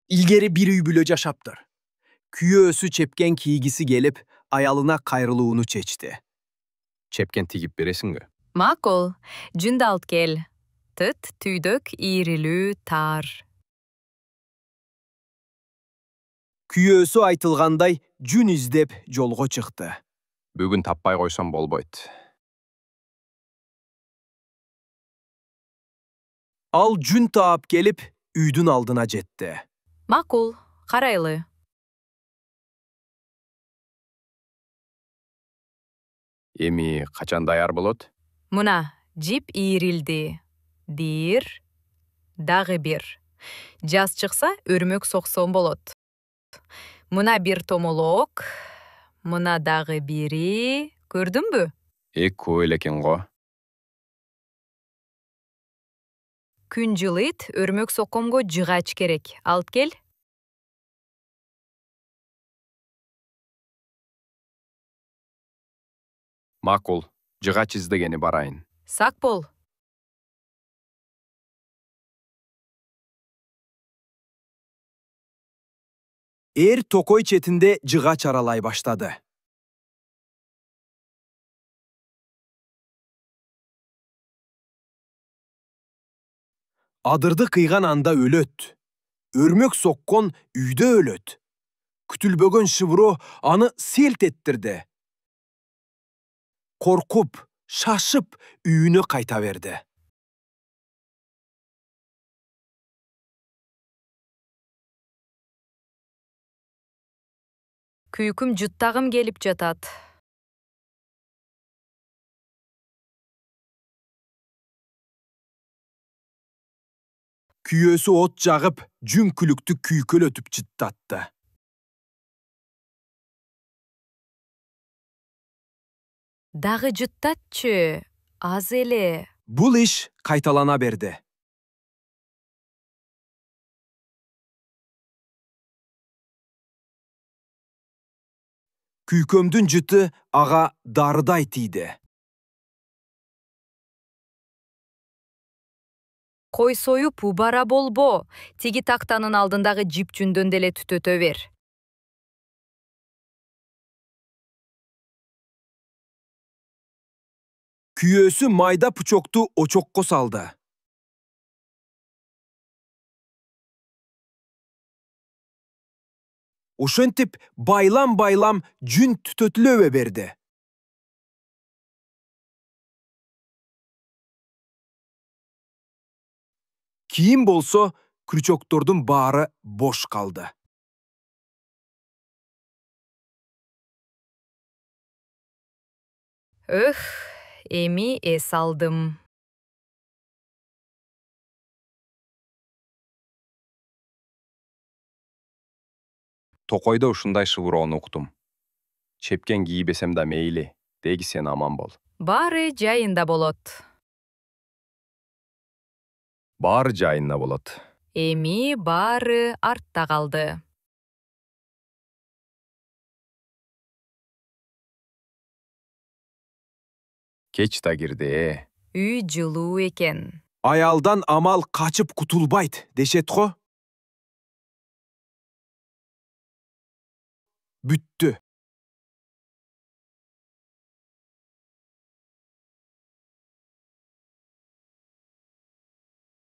İlgeri bir үй бүлө жашаптыр. Күйөөсү чепкен кийгиси келип, аялына кайрылууну чечти. Чепкен тигип бересиңби? Макул, жүнді алт кел. Тыт, түйдік, иірілүү, тар. Күйөөсү айтылгандай жүн издеп жолго чыкты. Бүгүн таппай койсом болбойт. Ал жүн таап келип, үйдүн алдына жетти. Макул, карайлы. Эми качан даяр болот? Мына, жип иірилди. Бир, дагы бир. Жаз чыкса, өрмөк соксом болот. Мына бир томолок, мына дагы бири. Көрдүңбү? Көп эле экен го. Күн жылыйт, өрмөк соккомго жыгач керек. Алт кел. Макул, жыгач издегени барайын. Сак бол. Эр токой четинде жыгач аралай баштады. Адырды кыйган анда өлөт. Өрмөк соккон үйдө өлөт. Күтүлбөгөн шыбыроо аны селт эттирди. Коркуп, шашып, үйүнө кайта берди. Күйкүм жуттагым келип жатат. Күйөөсү от жагып, жүн күлүктү күйкөлөтүп жыттатты. Дагы жуттатчы, аз эле. Бул иш кайталана берди. Күйкөмдүн жыты ага дарыдай тийди. Кой союп убара болбо. Тиги тактанын алдындагы жип жүндөн деле түтөтө бер. Күйөөсү майда пучокту очокко салды. Ошентип байлам жүн түтөтүлө берди. Кийин болсо, крючоктордун баары бош калды. Эми эс алдым. Токойдо ушундай шыбыроону уктум. Чепкен кийбесем да мейли, деги сен аман бол. Баары жайында болот. Баары жайында болот. Эми баары артта калды. Кеч да кирди. Үй жылуу экен. Аялдан амал качып кутулбайт, дешет го. Бүттү.